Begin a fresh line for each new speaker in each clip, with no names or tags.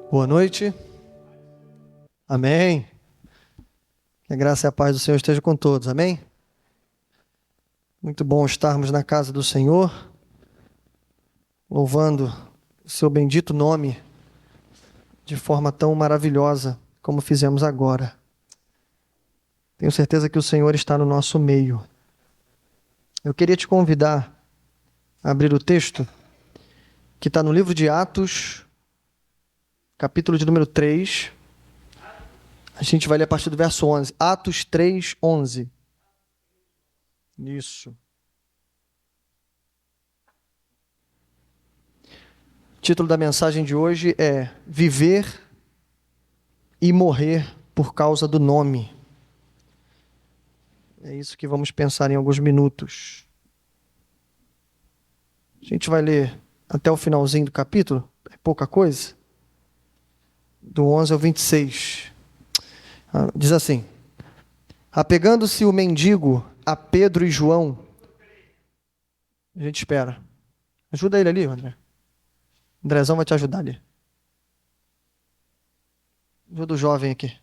Boa noite. Amém. Que a graça e a paz do Senhor esteja com todos. Amém. Muito bom estarmos na casa do Senhor, louvando o seu bendito nome de forma tão maravilhosa como fizemos agora. Tenho certeza que o Senhor está no nosso meio. Eu queria te convidar a abrir o texto que está no livro de Atos, capítulo de número 3. A gente vai ler a partir do verso 11. Atos 3, 11. Isso. O título da mensagem de hoje é Viver e Morrer por causa do nome. É isso que vamos pensar em alguns minutos. A gente vai ler até o finalzinho do capítulo, é pouca coisa. Do 11 ao 26. Diz assim: apegando-se o mendigo a Pedro e João. A gente espera. Ajuda ele ali, André. Andrezão vai te ajudar ali. Ajuda o jovem aqui.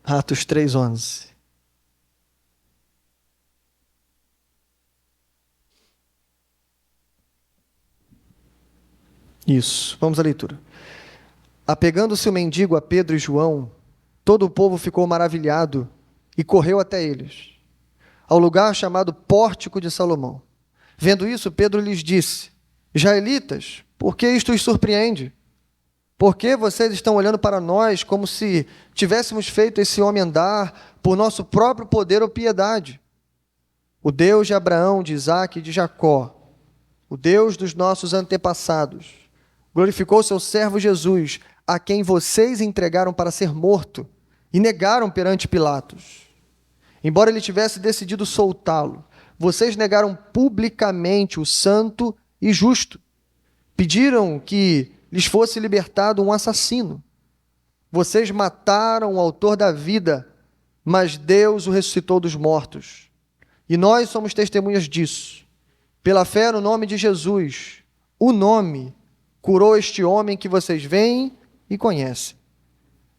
Atos 3, 11. Isso, vamos à leitura. Apegando-se o mendigo a Pedro e João, todo o povo ficou maravilhado e correu até eles, ao lugar chamado Pórtico de Salomão. Vendo isso, Pedro lhes disse: Israelitas, por que isto os surpreende? Por que vocês estão olhando para nós como se tivéssemos feito esse homem andar por nosso próprio poder ou piedade? O Deus de Abraão, de Isaque e de Jacó, o Deus dos nossos antepassados, glorificou seu servo Jesus, a quem vocês entregaram para ser morto e negaram perante Pilatos. Embora ele tivesse decidido soltá-lo, vocês negaram publicamente o santo e justo. Pediram que lhes fosse libertado um assassino. Vocês mataram o autor da vida, mas Deus o ressuscitou dos mortos. E nós somos testemunhas disso. Pela fé no nome de Jesus, o nome curou este homem que vocês veem e conhecem.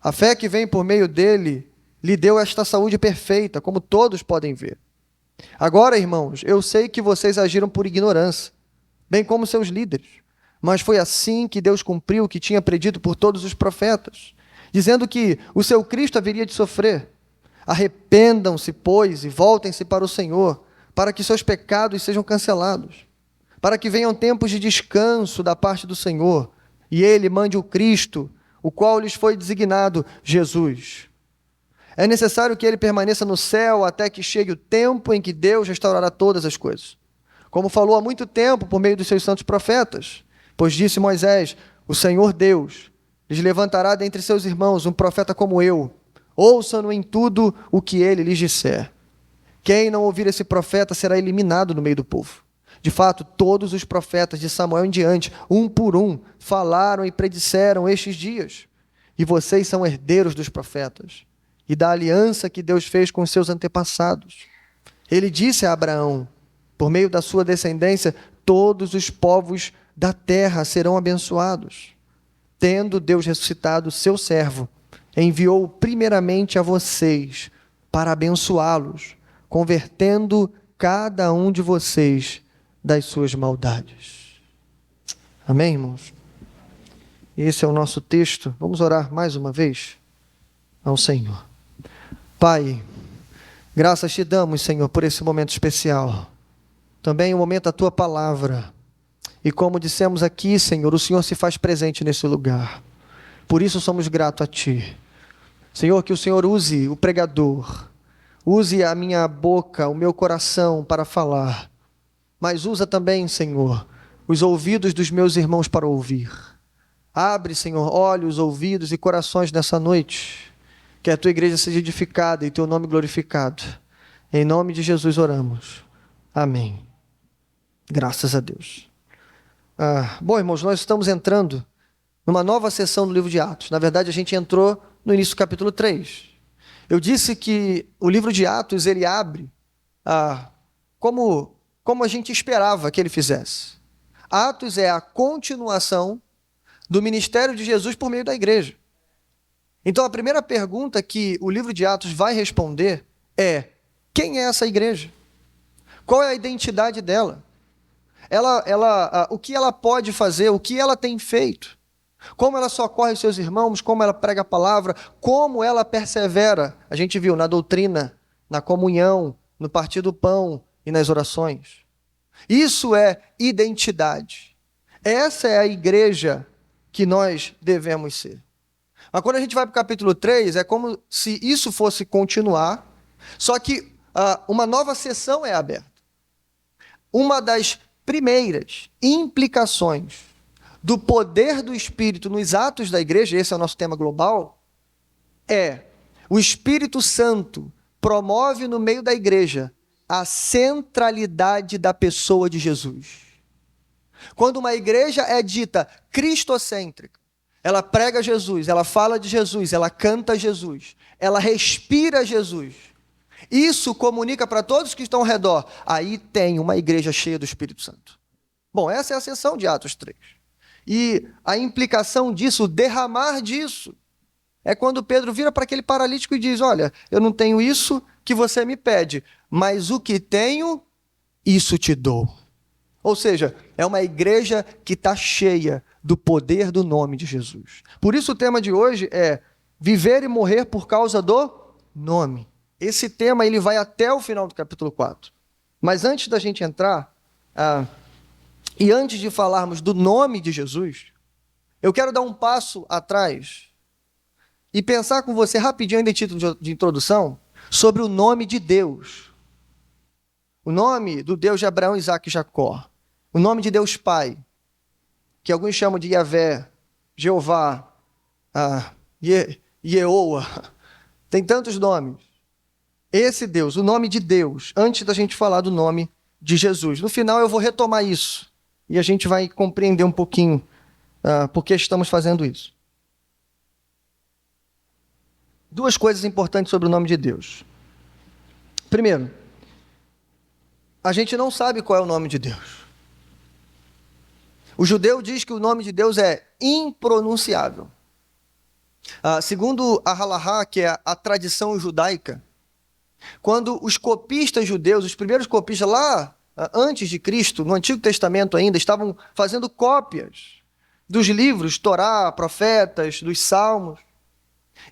A fé que vem por meio dele lhe deu esta saúde perfeita, como todos podem ver. Agora, irmãos, eu sei que vocês agiram por ignorância, bem como seus líderes, mas foi assim que Deus cumpriu o que tinha predito por todos os profetas, dizendo que o seu Cristo haveria de sofrer. Arrependam-se, pois, e voltem-se para o Senhor, para que seus pecados sejam cancelados, para que venham tempos de descanso da parte do Senhor, e Ele mande o Cristo, o qual lhes foi designado, Jesus. É necessário que Ele permaneça no céu até que chegue o tempo em que Deus restaurará todas as coisas, como falou há muito tempo por meio dos seus santos profetas, pois disse Moisés: o Senhor Deus lhes levantará dentre seus irmãos um profeta como eu, ouçam-no em tudo o que ele lhes disser. Quem não ouvir esse profeta será eliminado no meio do povo. De fato, todos os profetas de Samuel em diante, um por um, falaram e predisseram estes dias. E vocês são herdeiros dos profetas e da aliança que Deus fez com os seus antepassados. Ele disse a Abraão: por meio da sua descendência, todos os povos da terra serão abençoados. Tendo Deus ressuscitado seu servo, enviou primeiramente a vocês para abençoá-los, convertendo cada um de vocês das suas maldades. Amém, irmãos? Esse é o nosso texto. Vamos orar mais uma vez ao Senhor. Pai, graças te damos, Senhor, por esse momento especial. Também o momento da tua palavra. E como dissemos aqui, Senhor, o Senhor se faz presente nesse lugar. Por isso somos gratos a ti. Senhor, que o Senhor use o pregador, use a minha boca, o meu coração para falar, mas usa também, Senhor, os ouvidos dos meus irmãos para ouvir. Abre, Senhor, olhos, ouvidos e corações nessa noite, que a tua igreja seja edificada e teu nome glorificado. Em nome de Jesus oramos. Amém. Graças a Deus. Bom, irmãos, nós estamos entrando numa nova sessão do livro de Atos. Na verdade, a gente entrou no início do capítulo 3. Eu disse que o livro de Atos, ele abre como a gente esperava que ele fizesse. Atos é a continuação do ministério de Jesus por meio da igreja. Então, a primeira pergunta que o livro de Atos vai responder é: quem é essa igreja? Qual é a identidade dela? O que ela pode fazer? O que ela tem feito? Como ela socorre os seus irmãos? Como ela prega a palavra? Como ela persevera? A gente viu na doutrina, na comunhão, no partir do pão e nas orações. Isso é identidade. Essa é a igreja que nós devemos ser. Mas quando a gente vai para o capítulo 3, é como se isso fosse continuar, só que uma nova sessão é aberta. Uma das primeiras implicações do poder do Espírito nos atos da igreja, esse é o nosso tema global, é o Espírito Santo promove no meio da igreja a centralidade da pessoa de Jesus. Quando uma igreja é dita cristocêntrica, ela prega Jesus, ela fala de Jesus, ela canta Jesus, ela respira Jesus. Isso comunica para todos que estão ao redor. Aí tem uma igreja cheia do Espírito Santo. Bom, essa é a seção de Atos 3. E a implicação disso, o derramar disso, é quando Pedro vira para aquele paralítico e diz: olha, eu não tenho isso que você me pede, mas o que tenho, isso te dou. Ou seja, é uma igreja que está cheia do poder do nome de Jesus. Por isso o tema de hoje é viver e morrer por causa do nome. Esse tema ele vai até o final do capítulo 4. Mas antes da gente entrar, e antes de falarmos do nome de Jesus, eu quero dar um passo atrás e pensar com você rapidinho, ainda em título de introdução, sobre o nome de Deus. O nome do Deus de Abraão, Isaque e Jacó. O nome de Deus Pai, que alguns chamam de Yahvé, Jeová, Yehoa. Tem tantos nomes. Esse Deus, o nome de Deus, antes da gente falar do nome de Jesus. No final eu vou retomar isso e a gente vai compreender um pouquinho por que estamos fazendo isso. Duas coisas importantes sobre o nome de Deus. Primeiro, a gente não sabe qual é o nome de Deus. O judeu diz que o nome de Deus é impronunciável. Segundo a halahá, que é a tradição judaica, quando os copistas judeus, os primeiros copistas lá antes de Cristo, no Antigo Testamento ainda, estavam fazendo cópias dos livros, Torá, Profetas, dos Salmos.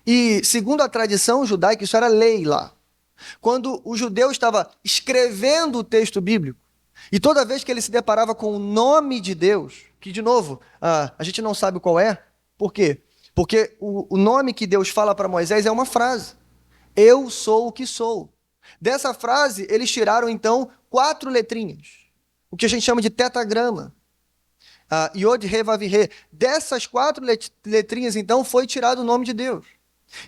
E segundo a tradição judaica, isso era lei lá. Quando o judeu estava escrevendo o texto bíblico, e toda vez que ele se deparava com o nome de Deus, que de novo, a gente não sabe qual é, por quê? Porque o nome que Deus fala para Moisés é uma frase. Eu sou o que sou. Dessa frase, eles tiraram então 4 letrinhas, o que a gente chama de tetagrama. Yod, He, Vav, He. Dessas 4 letrinhas, então, foi tirado o nome de Deus.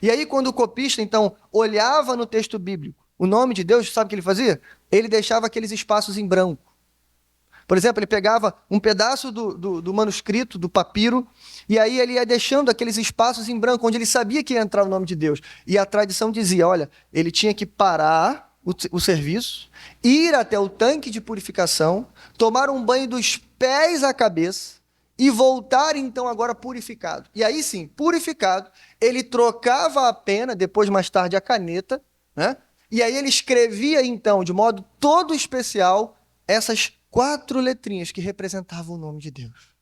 E aí, quando o copista, então, olhava no texto bíblico o nome de Deus, sabe o que ele fazia? Ele deixava aqueles espaços em branco. Por exemplo, ele pegava um pedaço do manuscrito, do papiro, e aí ele ia deixando aqueles espaços em branco, onde ele sabia que ia entrar o nome de Deus. E a tradição dizia, olha, ele tinha que parar o serviço, ir até o tanque de purificação, tomar um banho dos pés à cabeça e voltar então agora purificado. E aí sim, purificado, ele trocava a pena, depois mais tarde a caneta, né? E aí ele escrevia então, de modo todo especial, essas 4 letrinhas que representavam o nome de Deus.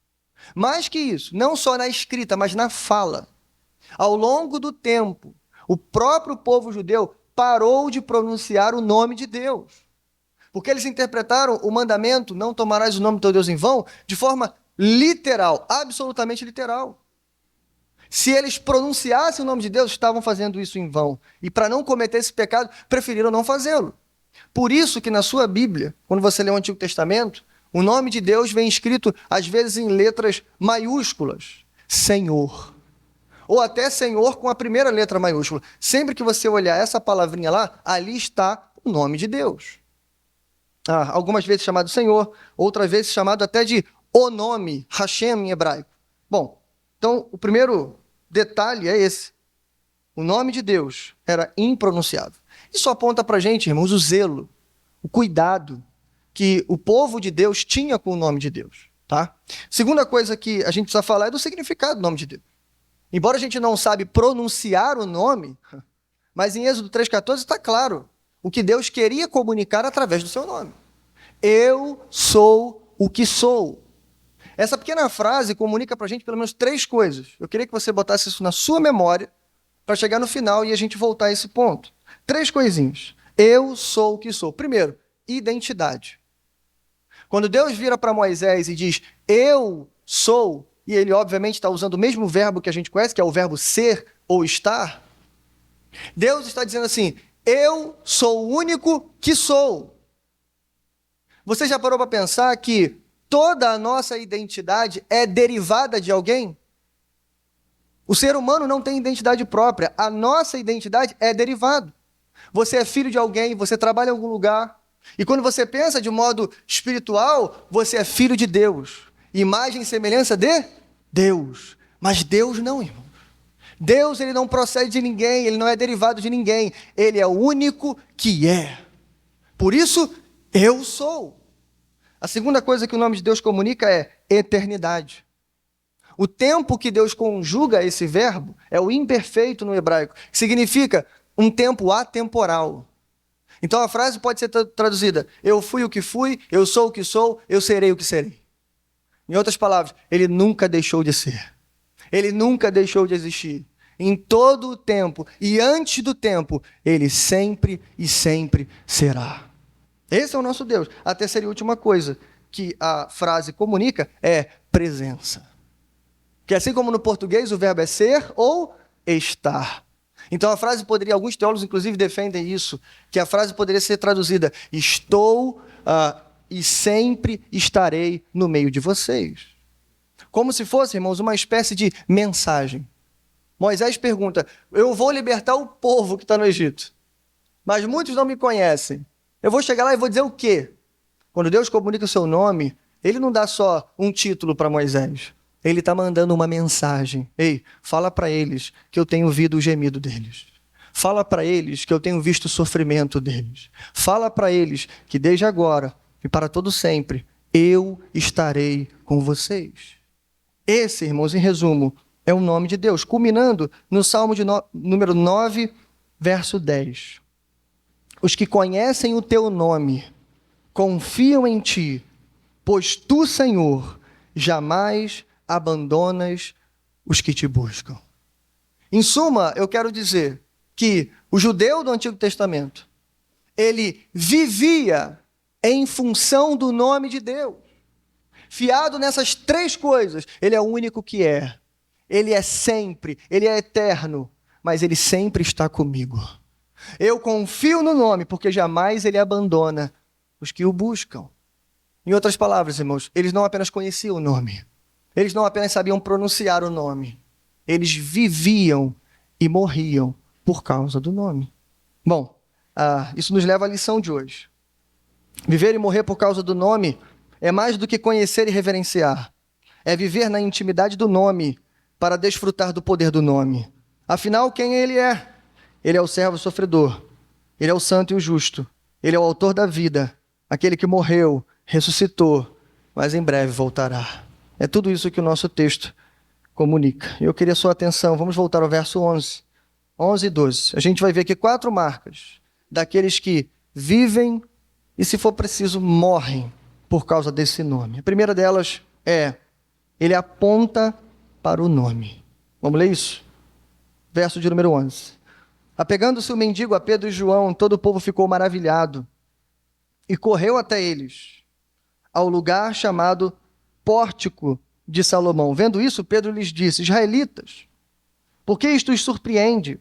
Mais que isso, não só na escrita, mas na fala. Ao longo do tempo, o próprio povo judeu parou de pronunciar o nome de Deus. Porque eles interpretaram o mandamento, não tomarás o nome do teu Deus em vão, de forma literal, absolutamente literal. Se eles pronunciassem o nome de Deus, estavam fazendo isso em vão. E para não cometer esse pecado, preferiram não fazê-lo. Por isso que na sua Bíblia, quando você lê o Antigo Testamento, o nome de Deus vem escrito, às vezes, em letras maiúsculas. Senhor. Ou até Senhor com a primeira letra maiúscula. Sempre que você olhar essa palavrinha lá, ali está o nome de Deus. Algumas vezes chamado Senhor, outras vezes chamado até de o nome, Hashem em hebraico. Bom, então o primeiro detalhe é esse. o nome de Deus era impronunciável. Isso aponta para a gente, irmãos, o zelo, o cuidado que o povo de Deus tinha com o nome de Deus. Tá? Segunda coisa que a gente precisa falar é do significado do nome de Deus. Embora a gente não sabe pronunciar o nome, mas em Êxodo 3,14 está claro o que Deus queria comunicar através do seu nome. Eu sou o que sou. Essa pequena frase comunica para a gente pelo menos 3 coisas. Eu queria que você botasse isso na sua memória para chegar no final e a gente voltar a esse ponto. 3 coisinhas. Eu sou o que sou. Primeiro, identidade. Quando Deus vira para Moisés e diz, eu sou, e ele obviamente está usando o mesmo verbo que a gente conhece, que é o verbo ser ou estar, Deus está dizendo assim, eu sou o único que sou. Você já parou para pensar que toda a nossa identidade é derivada de alguém? O ser humano não tem identidade própria, a nossa identidade é derivada. Você é filho de alguém, você trabalha em algum lugar, e quando você pensa de modo espiritual, você é filho de Deus. Imagem e semelhança de Deus. Mas Deus não, irmão. Deus, ele não procede de ninguém, ele não é derivado de ninguém. Ele é o único que é. Por isso, eu sou. A segunda coisa que o nome de Deus comunica é eternidade. O tempo que Deus conjuga esse verbo é o imperfeito no hebraico, que significa um tempo atemporal. Então a frase pode ser traduzida, eu fui o que fui, eu sou o que sou, eu serei o que serei. Em outras palavras, ele nunca deixou de ser. Ele nunca deixou de existir. Em todo o tempo e antes do tempo, ele sempre e sempre será. Esse é o nosso Deus. A terceira e última coisa que a frase comunica é presença. Que assim como no português o verbo é ser ou estar. Então a frase poderia, alguns teólogos inclusive defendem isso, que a frase poderia ser traduzida, estou e sempre estarei no meio de vocês. Como se fosse, irmãos, uma espécie de mensagem. Moisés pergunta, eu vou libertar o povo que está no Egito, mas muitos não me conhecem. Eu vou chegar lá e vou dizer o quê? Quando Deus comunica o seu nome, ele não dá só um título para Moisés. Ele está mandando uma mensagem. Ei, fala para eles que eu tenho ouvido o gemido deles. Fala para eles que eu tenho visto o sofrimento deles. Fala para eles que desde agora e para todo sempre, eu estarei com vocês. Esse, irmãos, em resumo, é o nome de Deus, culminando no Salmo número 9, verso 10. Os que conhecem o teu nome, confiam em ti, pois tu, Senhor, jamais abandonas os que te buscam. Em suma, eu quero dizer que o judeu do Antigo Testamento, ele vivia em função do nome de Deus. Fiado nessas 3 coisas, ele é o único que é. Ele é sempre, ele é eterno, mas ele sempre está comigo. Eu confio no nome, porque jamais ele abandona os que o buscam. Em outras palavras, irmãos, eles não apenas conheciam o nome, eles não apenas sabiam pronunciar o nome, eles viviam e morriam por causa do nome. Bom, isso nos leva à lição de hoje. Viver e morrer por causa do nome é mais do que conhecer e reverenciar. É viver na intimidade do nome para desfrutar do poder do nome. Afinal, quem ele é? Ele é o servo sofredor. Ele é o santo e o justo. Ele é o autor da vida. Aquele que morreu, ressuscitou, mas em breve voltará. É tudo isso que o nosso texto comunica. Eu queria sua atenção. Vamos voltar ao verso 11. 11 e 12. A gente vai ver aqui 4 marcas daqueles que vivem e, se for preciso, morrem por causa desse nome. A primeira delas é, ele aponta para o nome. Vamos ler isso? Verso de número 11. Apegando-se o mendigo a Pedro e João, todo o povo ficou maravilhado e correu até eles, ao lugar chamado Pórtico de Salomão. Vendo isso, Pedro lhes disse, israelitas, por que isto os surpreende?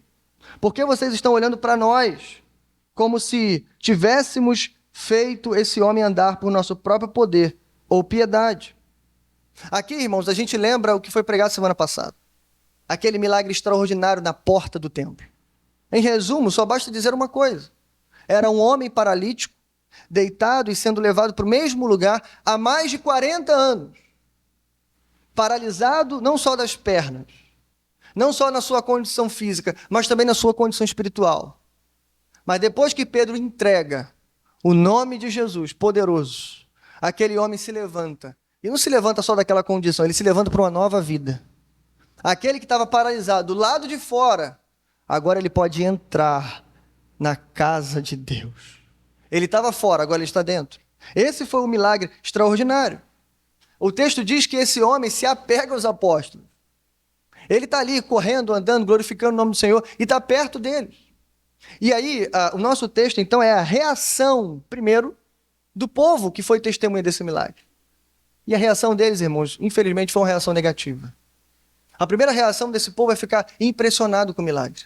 Por que vocês estão olhando para nós, como se tivéssemos feito esse homem andar por nosso próprio poder ou piedade? Aqui, irmãos, a gente lembra o que foi pregado semana passada. Aquele milagre extraordinário na porta do templo. Em resumo, só basta dizer uma coisa. Era um homem paralítico, deitado e sendo levado para o mesmo lugar há mais de 40 anos. Paralisado não só das pernas, não só na sua condição física, mas também na sua condição espiritual. Mas depois que Pedro entrega o nome de Jesus, poderoso, aquele homem se levanta. E não se levanta só daquela condição, ele se levanta para uma nova vida. Aquele que estava paralisado do lado de fora, agora ele pode entrar na casa de Deus. Ele estava fora, agora ele está dentro. Esse foi um milagre extraordinário. O texto diz que esse homem se apega aos apóstolos. Ele está ali correndo, andando, glorificando o nome do Senhor e está perto deles. E aí, o nosso texto, então, é a reação, primeiro, do povo que foi testemunha desse milagre. E a reação deles, irmãos, infelizmente, foi uma reação negativa. A primeira reação desse povo é ficar impressionado com o milagre.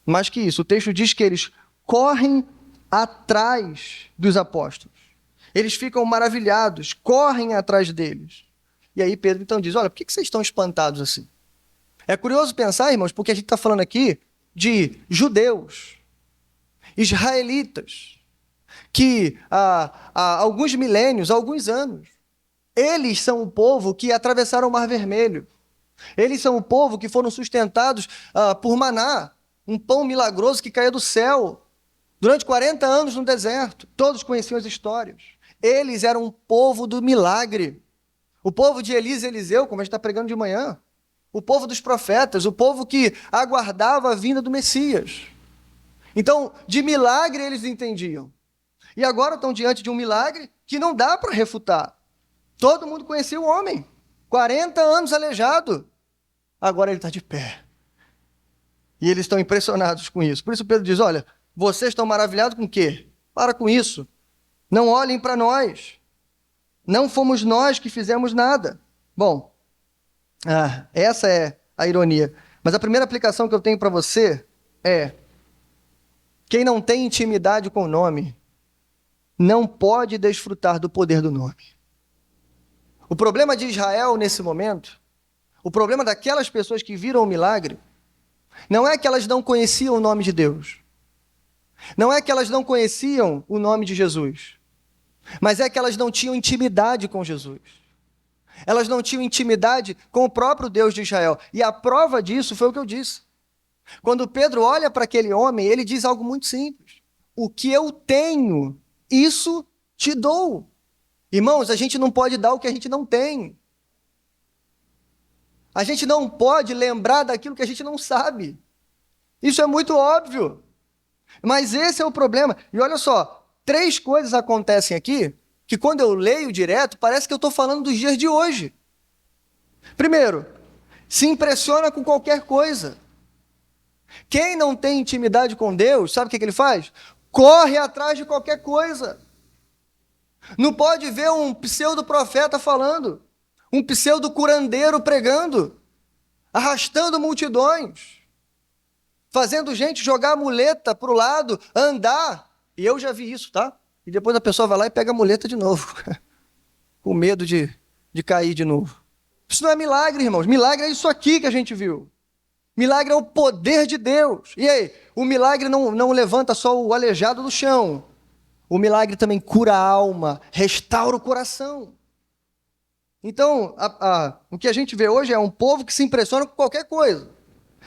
Mais que isso, o texto diz que eles correm atrás dos apóstolos. Eles ficam maravilhados, correm atrás deles. E aí Pedro então diz, olha, por que vocês estão espantados assim? É curioso pensar, irmãos, porque a gente está falando aqui de judeus, israelitas, que há alguns milênios, há alguns anos, eles são o povo que atravessaram o Mar Vermelho. Eles são o povo que foram sustentados por maná, um pão milagroso que caía do céu, durante 40 anos no deserto. Todos conheciam as histórias. Eles eram um povo do milagre. O povo de Elias e Eliseu, como a gente está pregando de manhã. O povo dos profetas, o povo que aguardava a vinda do Messias. Então, de milagre eles entendiam. E agora estão diante de um milagre que não dá para refutar. Todo mundo conhecia o homem. 40 anos aleijado. Agora ele está de pé. E eles estão impressionados com isso. Por isso Pedro diz, olha, vocês estão maravilhados com o quê? Para com isso. Não olhem para nós. Não fomos nós que fizemos nada. Bom, essa é a ironia. Mas a primeira aplicação que eu tenho para você é: quem não tem intimidade com o nome, não pode desfrutar do poder do nome. O problema de Israel nesse momento, o problema daquelas pessoas que viram o milagre, não é que elas não conheciam o nome de Deus. Não é que elas não conheciam o nome de Jesus. Mas é que elas não tinham intimidade com Jesus. Elas não tinham intimidade com o próprio Deus de Israel. E a prova disso foi o que eu disse. Quando Pedro olha para aquele homem, ele diz algo muito simples. O que eu tenho, isso te dou. Irmãos, a gente não pode dar o que a gente não tem. A gente não pode lembrar daquilo que a gente não sabe. Isso é muito óbvio. Mas esse é o problema. E olha só, 3 coisas acontecem aqui que quando eu leio direto, parece que eu estou falando dos dias de hoje. Primeiro, se impressiona com qualquer coisa. Quem não tem intimidade com Deus, sabe o que ele faz? Corre atrás de qualquer coisa. Não pode ver um pseudo-profeta falando, um pseudo-curandeiro pregando, arrastando multidões, fazendo gente jogar a muleta para o lado, andar. E eu já vi isso, tá? E depois a pessoa vai lá e pega a muleta de novo, com medo de cair de novo. Isso não é milagre, irmãos. Milagre é isso aqui que a gente viu. Milagre é o poder de Deus. E aí, o milagre não levanta só o aleijado do chão. O milagre também cura a alma, restaura o coração. Então, o que a gente vê hoje é um povo que se impressiona com qualquer coisa.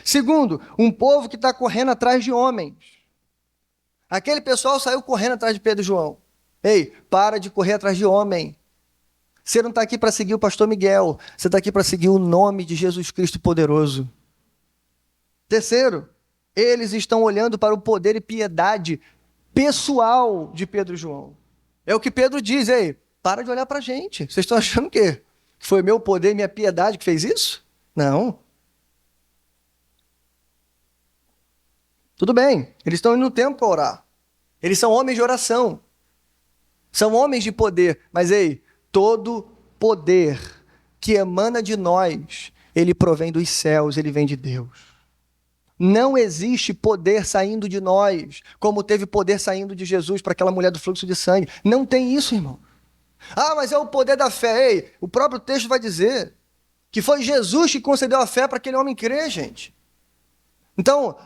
Segundo, um povo que está correndo atrás de homens. Aquele pessoal saiu correndo atrás de Pedro e João. Ei, para de correr atrás de homem. Você não está aqui para seguir o pastor Miguel. Você está aqui para seguir o nome de Jesus Cristo poderoso. Terceiro, eles estão olhando para o poder e piedade pessoal de Pedro e João. É o que Pedro diz, ei, para de olhar para a gente. Vocês estão achando o quê? Que foi meu poder e minha piedade que fez isso? Não. Tudo bem, eles estão indo no templo para orar. Eles são homens de oração. São homens de poder. Mas, ei, todo poder que emana de nós, ele provém dos céus, ele vem de Deus. Não existe poder saindo de nós, como teve poder saindo de Jesus para aquela mulher do fluxo de sangue. Não tem isso, irmão. Mas é o poder da fé. Ei, o próprio texto vai dizer que foi Jesus que concedeu a fé para aquele homem crer, gente. Então,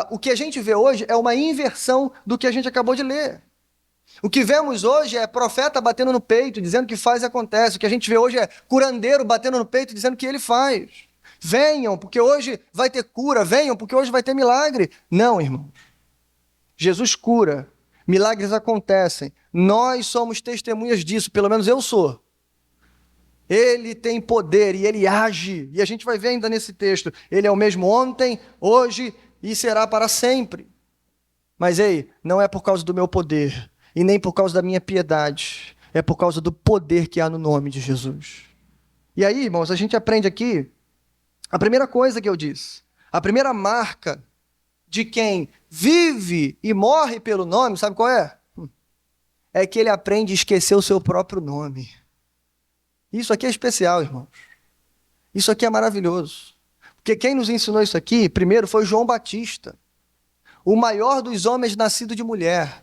o que a gente vê hoje é uma inversão do que a gente acabou de ler. O que vemos hoje é profeta batendo no peito, dizendo que faz e acontece. O que a gente vê hoje é curandeiro batendo no peito, dizendo que ele faz. Venham, porque hoje vai ter cura. Venham, porque hoje vai ter milagre. Não, irmãos. Jesus cura. Milagres acontecem. Nós somos testemunhas disso, pelo menos eu sou. Ele tem poder e ele age. E a gente vai ver ainda nesse texto. Ele é o mesmo ontem, hoje e será para sempre. Mas ei, não é por causa do meu poder e nem por causa da minha piedade. É por causa do poder que há no nome de Jesus. E aí, irmãos, a gente aprende aqui a primeira coisa que eu disse. A primeira marca de quem vive e morre pelo nome, sabe qual é? É que ele aprende a esquecer o seu próprio nome. Isso aqui é especial, irmãos. Isso aqui é maravilhoso. Porque quem nos ensinou isso aqui, primeiro, foi João Batista, o maior dos homens nascido de mulher,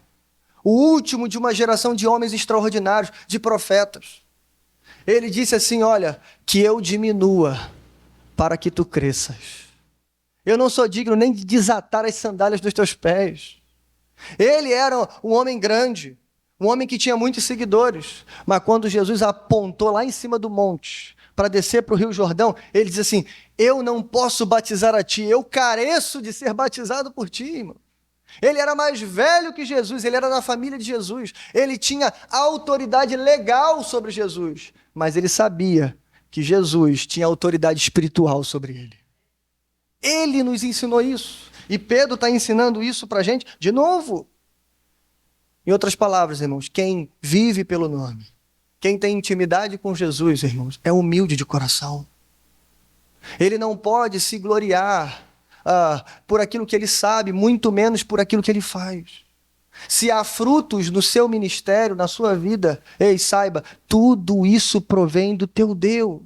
o último de uma geração de homens extraordinários, de profetas. Ele disse assim, olha, que eu diminua para que tu cresças. Eu não sou digno nem de desatar as sandálias dos teus pés. Ele era um homem grande, um homem que tinha muitos seguidores, mas quando Jesus apontou lá em cima do monte para descer para o Rio Jordão, ele disse assim, eu não posso batizar a ti, eu careço de ser batizado por ti, irmão. Ele era mais velho que Jesus, ele era da família de Jesus, ele tinha autoridade legal sobre Jesus, mas ele sabia que Jesus tinha autoridade espiritual sobre ele. Ele nos ensinou isso, e Pedro está ensinando isso para a gente de novo. Em outras palavras, irmãos, quem vive pelo nome, quem tem intimidade com Jesus, irmãos, é humilde de coração. Ele não pode se gloriar por aquilo que ele sabe, muito menos por aquilo que ele faz. Se há frutos no seu ministério, na sua vida, ei, saiba, tudo isso provém do teu Deus.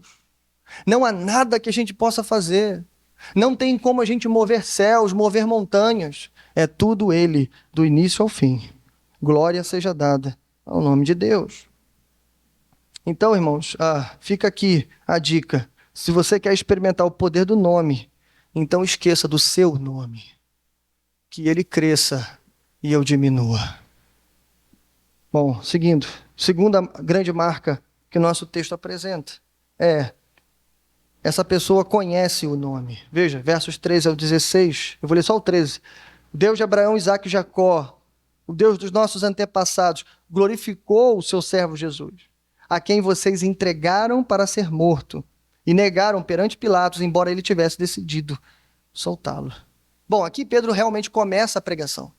Não há nada que a gente possa fazer. Não tem como a gente mover céus, mover montanhas. É tudo ele, do início ao fim. Glória seja dada ao nome de Deus. Então, irmãos, fica aqui a dica. Se você quer experimentar o poder do nome, então esqueça do seu nome. Que ele cresça e eu diminua. Bom, seguindo. Segunda grande marca que o nosso texto apresenta é essa pessoa conhece o nome. Veja, versos 13 ao 16. Eu vou ler só o 13. O Deus de Abraão, Isaque e Jacó, o Deus dos nossos antepassados, glorificou o seu servo Jesus, a quem vocês entregaram para ser morto e negaram perante Pilatos, embora ele tivesse decidido soltá-lo. Bom, aqui Pedro realmente começa a pregação.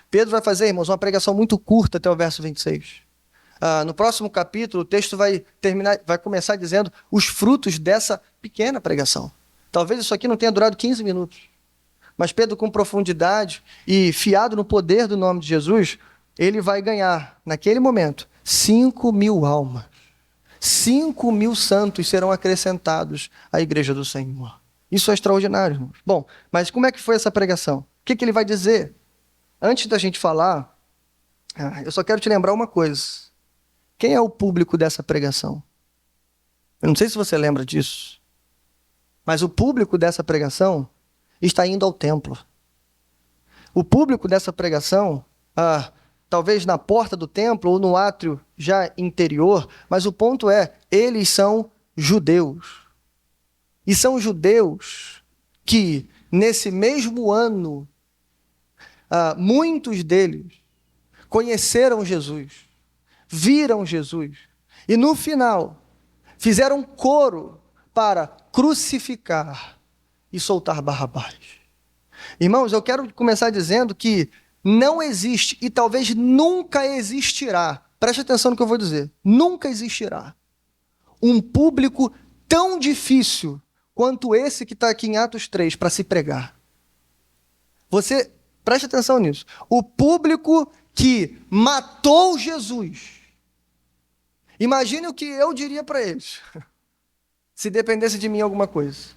Pedro vai fazer, irmãos, uma pregação muito curta até o verso 26. No próximo capítulo, o texto vai começar dizendo os frutos dessa pequena pregação. Talvez isso aqui não tenha durado 15 minutos. Mas Pedro, com profundidade e fiado no poder do nome de Jesus, ele vai ganhar, naquele momento, 5.000 almas. 5.000 santos serão acrescentados à igreja do Senhor. Isso é extraordinário, irmãos. Bom, mas como é que foi essa pregação? O que ele vai dizer? Antes da gente falar, eu só quero te lembrar uma coisa. Quem é o público dessa pregação? Eu não sei se você lembra disso, mas o público dessa pregação está indo ao templo. O público dessa pregação, talvez na porta do templo ou no átrio já interior, mas o ponto é, eles são judeus. E são judeus que, nesse mesmo ano, muitos deles conheceram Jesus, viram Jesus, e no final fizeram coro para crucificar e soltar Barrabás. Irmãos, eu quero começar dizendo que não existe e talvez nunca existirá, preste atenção no que eu vou dizer, nunca existirá um público tão difícil quanto esse que está aqui em Atos 3 para se pregar. Você, preste atenção nisso, o público que matou Jesus, imagine o que eu diria para eles, se dependesse de mim alguma coisa.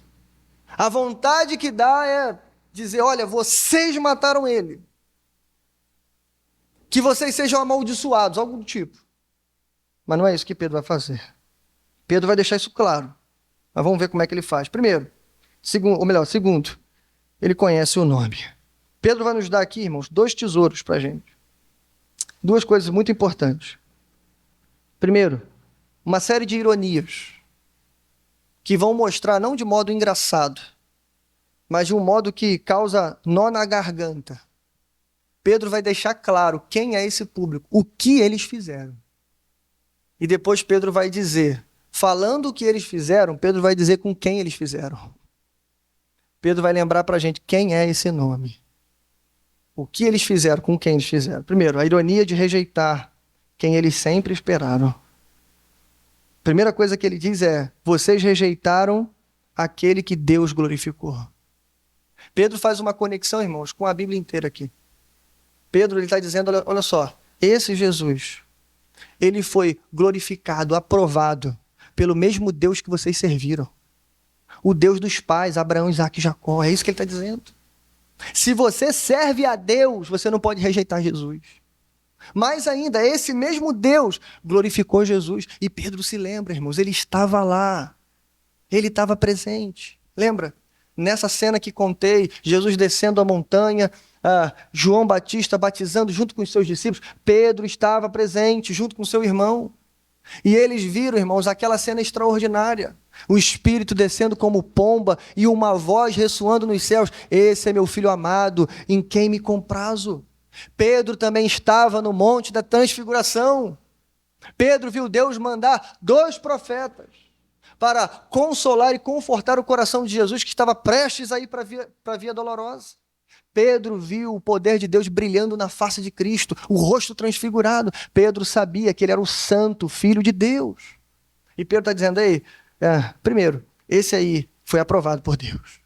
A vontade que dá é dizer, olha, vocês mataram ele. Que vocês sejam amaldiçoados, algo do tipo. Mas não é isso que Pedro vai fazer. Pedro vai deixar isso claro. Mas vamos ver como é que ele faz. Primeiro, segundo, ele conhece o nome. Pedro vai nos dar aqui, irmãos, 2 tesouros para a gente. 2 coisas muito importantes. Primeiro, uma série de ironias. que vão mostrar, não de modo engraçado, mas de um modo que causa nó na garganta. Pedro vai deixar claro quem é esse público, o que eles fizeram. E depois Pedro vai dizer, falando o que eles fizeram, Pedro vai dizer com quem eles fizeram. Pedro vai lembrar para a gente quem é esse nome. O que eles fizeram, com quem eles fizeram. Primeiro, a ironia de rejeitar quem eles sempre esperaram. Primeira coisa que ele diz é, vocês rejeitaram aquele que Deus glorificou. Pedro faz uma conexão, irmãos, com a Bíblia inteira aqui. Pedro está dizendo, olha só, esse Jesus, ele foi glorificado, aprovado pelo mesmo Deus que vocês serviram. O Deus dos pais, Abraão, Isaac e Jacó. É isso que ele está dizendo. Se você serve a Deus, você não pode rejeitar Jesus. Mais ainda, esse mesmo Deus glorificou Jesus. E Pedro se lembra, irmãos, ele estava lá. Ele estava presente. Lembra? Nessa cena que contei, Jesus descendo a montanha, João Batista batizando junto com os seus discípulos, Pedro estava presente junto com seu irmão. E eles viram, irmãos, aquela cena extraordinária. O Espírito descendo como pomba e uma voz ressoando nos céus. Esse é meu Filho amado, em quem me comprazo. Pedro também estava no Monte da Transfiguração. Pedro viu Deus mandar 2 profetas para consolar e confortar o coração de Jesus, que estava prestes a ir para a via dolorosa. Pedro viu o poder de Deus brilhando na face de Cristo, o rosto transfigurado. Pedro sabia que ele era o santo Filho de Deus. E Pedro está dizendo aí, primeiro, esse aí foi aprovado por Deus.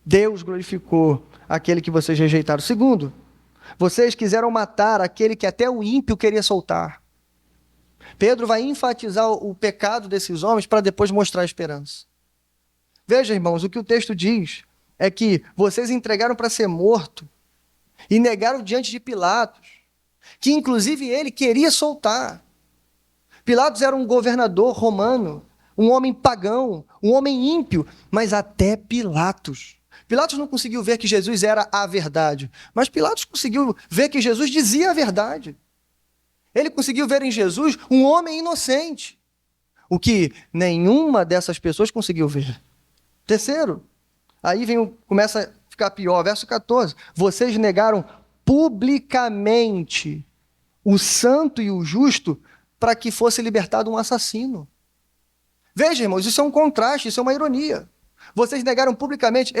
Deus glorificou aquele que vocês rejeitaram. Segundo, vocês quiseram matar aquele que até o ímpio queria soltar. Pedro vai enfatizar o pecado desses homens para depois mostrar a esperança. Veja, irmãos, o que o texto diz é que vocês entregaram para ser morto e negaram diante de Pilatos, que inclusive ele queria soltar. Pilatos era um governador romano, um homem pagão, um homem ímpio, mas até Pilatos não conseguiu ver que Jesus era a verdade, mas Pilatos conseguiu ver que Jesus dizia a verdade. Ele conseguiu ver em Jesus um homem inocente, o que nenhuma dessas pessoas conseguiu ver. Terceiro, aí começa a ficar pior, verso 14. Vocês negaram publicamente o santo e o justo para que fosse libertado um assassino. Veja, irmãos, isso é um contraste, isso é uma ironia. Vocês negaram publicamente,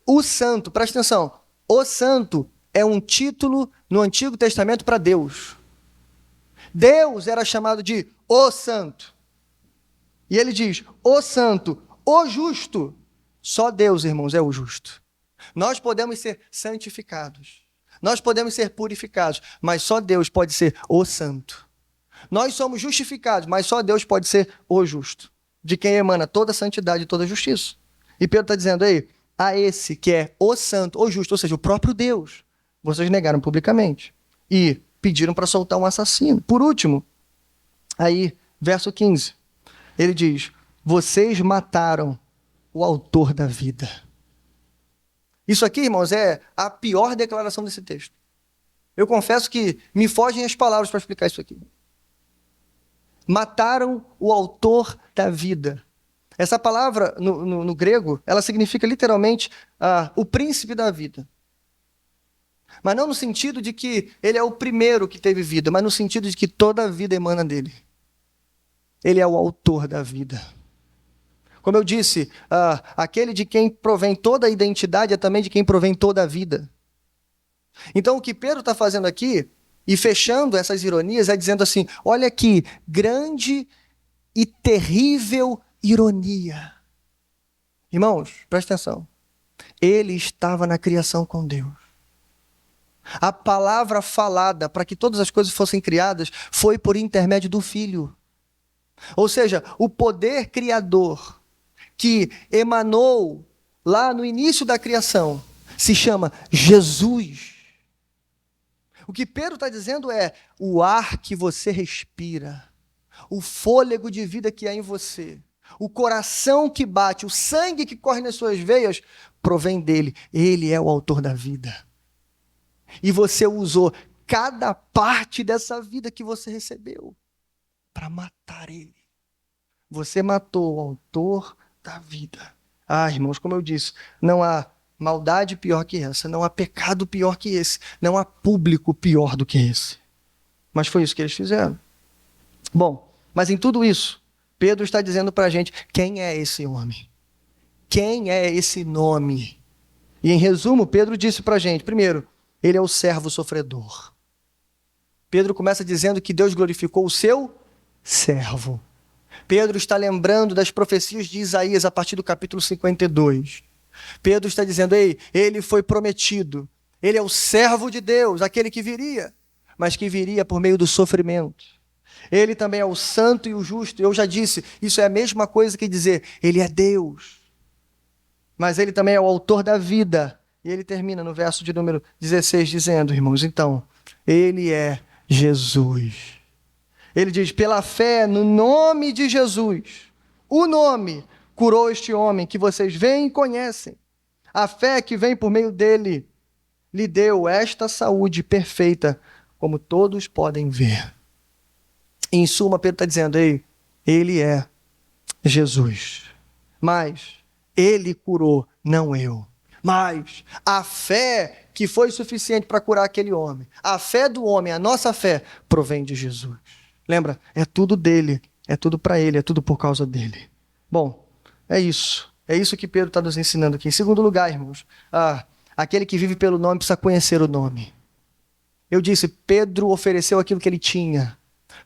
o santo, presta atenção, o santo é um título no Antigo Testamento para Deus. Deus era chamado de o santo. E ele diz, o santo, o justo. Só Deus, irmãos, é o justo. Nós podemos ser santificados, nós podemos ser purificados, mas só Deus pode ser o santo. Nós somos justificados, mas só Deus pode ser o justo, de quem emana toda a santidade e toda a justiça. E Pedro está dizendo aí, a esse que é o santo, o justo, ou seja, o próprio Deus, vocês negaram publicamente e pediram para soltar um assassino. Por último, aí, verso 15, ele diz, vocês mataram o autor da vida. Isso aqui, irmãos, é a pior declaração desse texto. Eu confesso que me fogem as palavras para explicar isso aqui. Mataram o autor da vida. Essa palavra, no grego, ela significa literalmente o príncipe da vida. Mas não no sentido de que ele é o primeiro que teve vida, mas no sentido de que toda a vida emana dele. Ele é o autor da vida. Como eu disse, aquele de quem provém toda a identidade é também de quem provém toda a vida. Então o que Pedro está fazendo aqui, e fechando essas ironias, é dizendo assim, olha que grande e terrível ironia. Irmãos, presta atenção. Ele estava na criação com Deus. A palavra falada para que todas as coisas fossem criadas foi por intermédio do Filho. Ou seja, o poder criador que emanou lá no início da criação se chama Jesus. O que Pedro está dizendo é o ar que você respira, o fôlego de vida que há em você, o coração que bate, o sangue que corre nas suas veias, provém dele. Ele é o autor da vida. E você usou cada parte dessa vida que você recebeu para matar ele. Você matou o autor da vida. Ah, irmãos, como eu disse, não há maldade pior que essa, não há pecado pior que esse, não há público pior do que esse. Mas foi isso que eles fizeram. Bom, mas em tudo isso, Pedro está dizendo para a gente quem é esse homem. Quem é esse nome? E em resumo, Pedro disse para a gente, primeiro, ele é o servo sofredor. Pedro começa dizendo que Deus glorificou o seu servo. Pedro está lembrando das profecias de Isaías a partir do capítulo 52. Pedro está dizendo, ei, ele foi prometido. Ele é o servo de Deus, aquele que viria, mas que viria por meio do sofrimento. Ele também é o santo e o justo. Eu já disse, isso é a mesma coisa que dizer, ele é Deus. Mas ele também é o autor da vida. E ele termina no verso de número 16 dizendo, irmãos, então, ele é Jesus. Ele diz, pela fé no nome de Jesus, o nome curou este homem que vocês veem e conhecem. A fé que vem por meio dele lhe deu esta saúde perfeita, como todos podem ver. Em suma, Pedro está dizendo, ei, ele é Jesus. Mas ele curou, não eu. Mas a fé que foi suficiente para curar aquele homem, a fé do homem, a nossa fé, provém de Jesus. Lembra? É tudo dele, é tudo para ele, é tudo por causa dele. Bom, é isso. É isso que Pedro está nos ensinando aqui. Em segundo lugar, irmãos, aquele que vive pelo nome precisa conhecer o nome. Eu disse, Pedro ofereceu aquilo que ele tinha.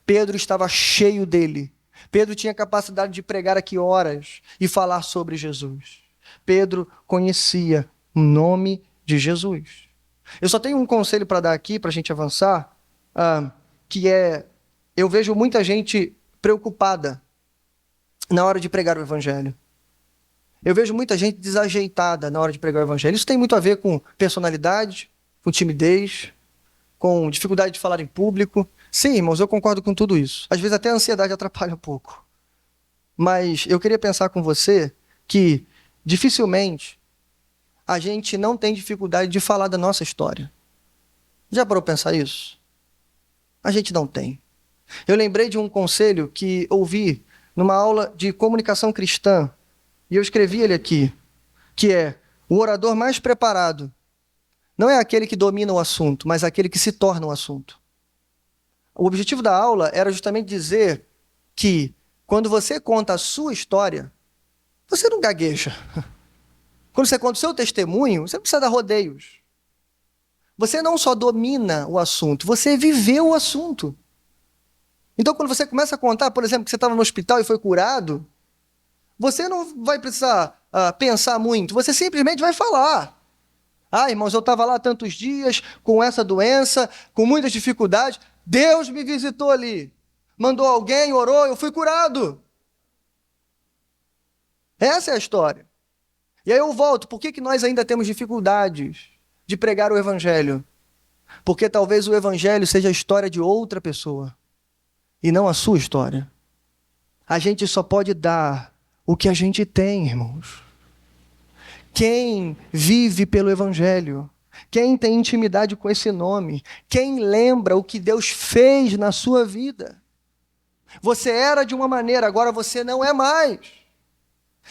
Pedro estava cheio dele. Pedro tinha capacidade de pregar aqui horas e falar sobre Jesus. Pedro conhecia o nome de Jesus. Eu só tenho um conselho para dar aqui, para a gente avançar, que é, eu vejo muita gente preocupada na hora de pregar o evangelho. Eu vejo muita gente desajeitada na hora de pregar o evangelho. Isso tem muito a ver com personalidade, com timidez, com dificuldade de falar em público. Sim, irmãos, eu concordo com tudo isso. Às vezes até a ansiedade atrapalha um pouco. Mas eu queria pensar com você que dificilmente a gente não tem dificuldade de falar da nossa história. Já parou para pensar isso? A gente não tem. Eu lembrei de um conselho que ouvi numa aula de comunicação cristã, e eu escrevi ele aqui, que é: o orador mais preparado não é aquele que domina o assunto, mas aquele que se torna o assunto. O objetivo da aula era justamente dizer que quando você conta a sua história, você não gagueja. Quando você conta o seu testemunho, você não precisa dar rodeios. Você não só domina o assunto, você viveu o assunto. Então, quando você começa a contar, por exemplo, que você estava no hospital e foi curado, você não vai precisar pensar muito, você simplesmente vai falar. Irmãos, eu estava lá tantos dias com essa doença, com muitas dificuldades, Deus me visitou ali, mandou alguém, orou, eu fui curado. Essa é a história. E aí eu volto, por que nós ainda temos dificuldades de pregar o evangelho? Porque talvez o evangelho seja a história de outra pessoa e não a sua história. A gente só pode dar o que a gente tem, irmãos. Quem vive pelo evangelho, quem tem intimidade com esse nome, quem lembra o que Deus fez na sua vida. Você era de uma maneira, agora você não é mais.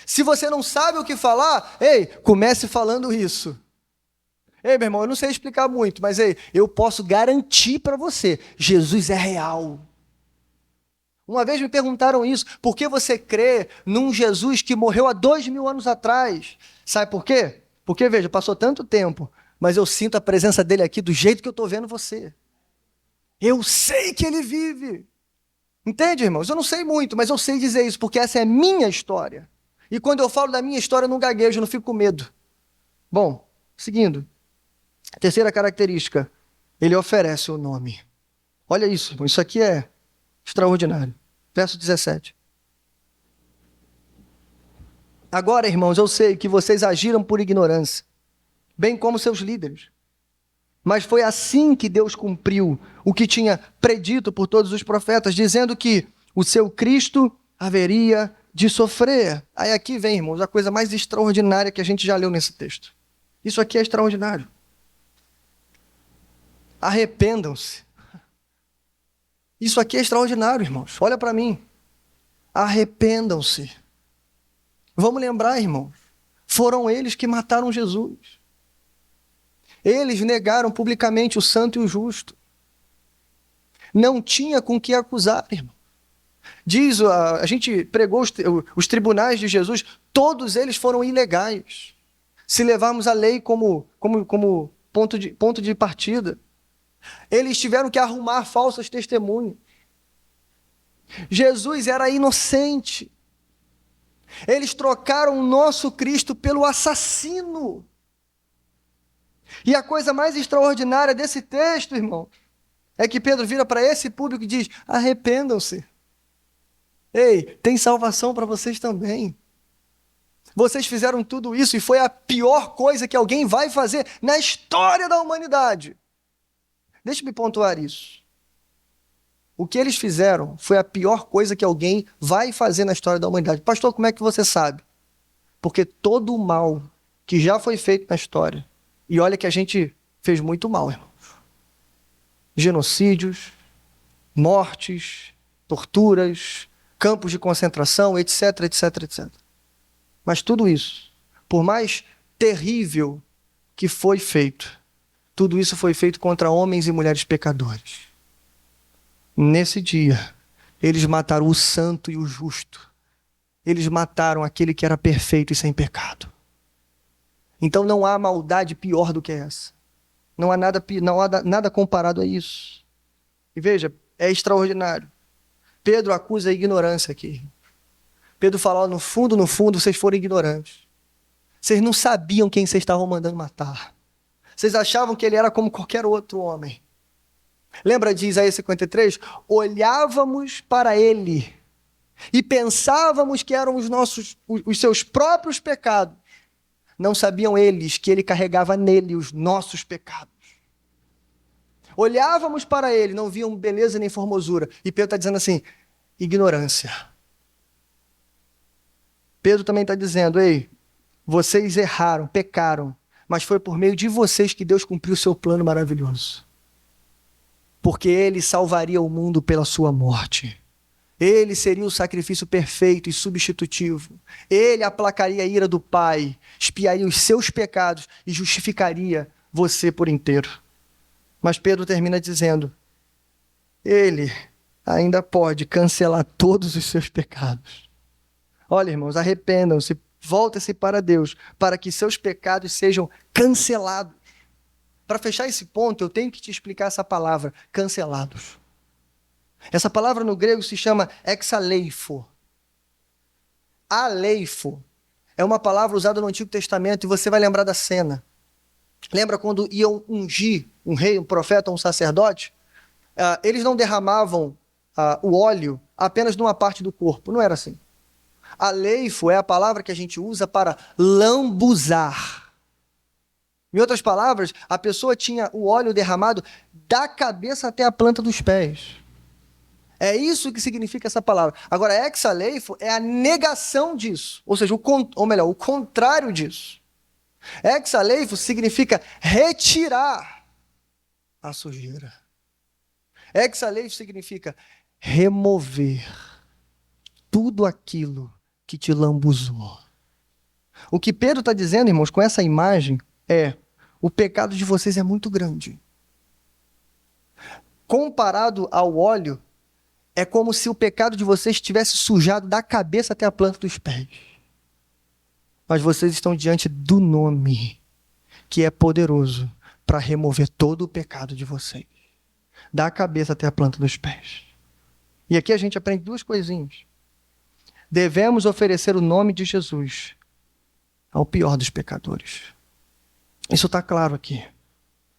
Se você não sabe o que falar, comece falando isso. Meu irmão, eu não sei explicar muito, mas eu posso garantir para você, Jesus é real. Uma vez me perguntaram isso, por que você crê num Jesus que morreu há 2000 anos atrás? Sabe por quê? Porque, veja, passou tanto tempo, mas eu sinto a presença dele aqui do jeito que eu estou vendo você. Eu sei que ele vive. Entende, irmãos? Eu não sei muito, mas eu sei dizer isso, porque essa é a minha história. E quando eu falo da minha história, eu não gaguejo, eu não fico com medo. Bom, seguindo. Terceira característica, ele oferece o nome. Olha isso, irmão, isso aqui é extraordinário. Verso 17. Agora, irmãos, eu sei que vocês agiram por ignorância, bem como seus líderes. Mas foi assim que Deus cumpriu o que tinha predito por todos os profetas, dizendo que o seu Cristo haveria de sofrer. Aí aqui vem, irmãos, a coisa mais extraordinária que a gente já leu nesse texto. Isso aqui é extraordinário. Arrependam-se. Isso aqui é extraordinário, irmãos. Olha para mim. Arrependam-se. Vamos lembrar, irmãos, foram eles que mataram Jesus. Eles negaram publicamente o santo e o justo. Não tinha com que acusar, irmão. Diz, a gente pregou os tribunais de Jesus, todos eles foram ilegais. Se levarmos a lei como ponto de partida. Eles tiveram que arrumar falsas testemunhas. Jesus era inocente. Eles trocaram o nosso Cristo pelo assassino. E a coisa mais extraordinária desse texto, irmão, é que Pedro vira para esse público e diz: arrependam-se. Ei, tem salvação para vocês também. Vocês fizeram tudo isso e foi a pior coisa que alguém vai fazer na história da humanidade. Deixa-me pontuar isso. O que eles fizeram foi a pior coisa que alguém vai fazer na história da humanidade. Pastor, como é que você sabe? Porque todo o mal que já foi feito na história, e olha que a gente fez muito mal, irmãos. Genocídios, mortes, torturas, campos de concentração, etc, etc, etc. Mas tudo isso, por mais terrível que foi feito, tudo isso foi feito contra homens e mulheres pecadores. Nesse dia, eles mataram o santo e o justo. Eles mataram aquele que era perfeito e sem pecado. Então não há maldade pior do que essa. Não há nada comparado a isso. E veja, é extraordinário. Pedro acusa a ignorância aqui. Pedro fala: no fundo, vocês foram ignorantes. Vocês não sabiam quem vocês estavam mandando matar. Vocês achavam que ele era como qualquer outro homem. Lembra de Isaías 53? Olhávamos para ele e pensávamos que eram os seus próprios pecados. Não sabiam eles que ele carregava nele os nossos pecados. Olhávamos para ele, não viam beleza nem formosura. E Pedro está dizendo assim: ignorância. Pedro também está dizendo: ei, vocês erraram, pecaram, mas foi por meio de vocês que Deus cumpriu o seu plano maravilhoso. Porque ele salvaria o mundo pela sua morte. Ele seria o sacrifício perfeito e substitutivo. Ele aplacaria a ira do Pai, expiaria os seus pecados e justificaria você por inteiro. Mas Pedro termina dizendo: ele ainda pode cancelar todos os seus pecados. Olha, irmãos, arrependam-se, voltem-se para Deus, para que seus pecados sejam cancelados. Para fechar esse ponto, eu tenho que te explicar essa palavra, cancelados. Essa palavra no grego se chama exaleifo. Aleifo é uma palavra usada no Antigo Testamento e você vai lembrar da cena. Lembra quando iam ungir um rei, um profeta ou um sacerdote? Eles não derramavam o óleo apenas numa parte do corpo, não era assim. Aleifo é a palavra que a gente usa para lambuzar. Em outras palavras, a pessoa tinha o óleo derramado da cabeça até a planta dos pés. É isso que significa essa palavra. Agora, exaleifo é a negação disso, ou seja, o contrário disso. Exaleifo significa retirar a sujeira. Exaleifo significa remover tudo aquilo que te lambuzou. O que Pedro está dizendo, irmãos, com essa imagem é: o pecado de vocês é muito grande. Comparado ao óleo, é como se o pecado de vocês tivesse sujado da cabeça até a planta dos pés. Mas vocês estão diante do nome que é poderoso para remover todo o pecado de vocês, da cabeça até a planta dos pés. E aqui a gente aprende duas coisinhas. Devemos oferecer o nome de Jesus ao pior dos pecadores. Isso está claro aqui.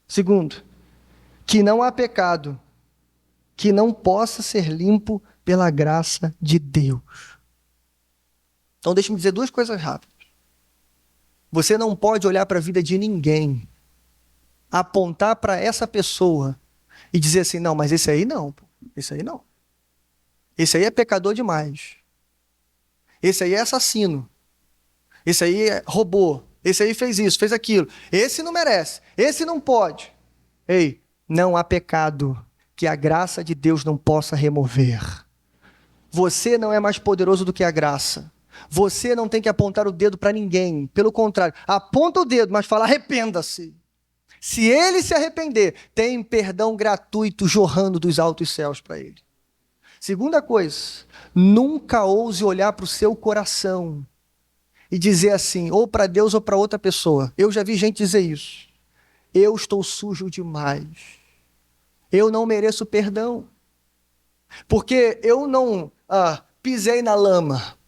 Segundo, que não há pecado que não possa ser limpo pela graça de Deus. Então deixa-me dizer duas coisas rápidas. Você não pode olhar para a vida de ninguém, apontar para essa pessoa e dizer assim: não, mas esse aí não, esse aí não. Esse aí é pecador demais. Esse aí é assassino. Esse aí roubou. Esse aí fez isso, fez aquilo. Esse não merece. Esse não pode. Ei, não há pecado que a graça de Deus não possa remover. Você não é mais poderoso do que a graça. Você não tem que apontar o dedo para ninguém. Pelo contrário, aponta o dedo, mas fala: arrependa-se. Se ele se arrepender, tem perdão gratuito jorrando dos altos céus para ele. Segunda coisa, nunca ouse olhar para o seu coração e dizer assim, ou para Deus ou para outra pessoa. Eu já vi gente dizer isso. Eu estou sujo demais. Eu não mereço perdão. Porque eu não pisei na lama.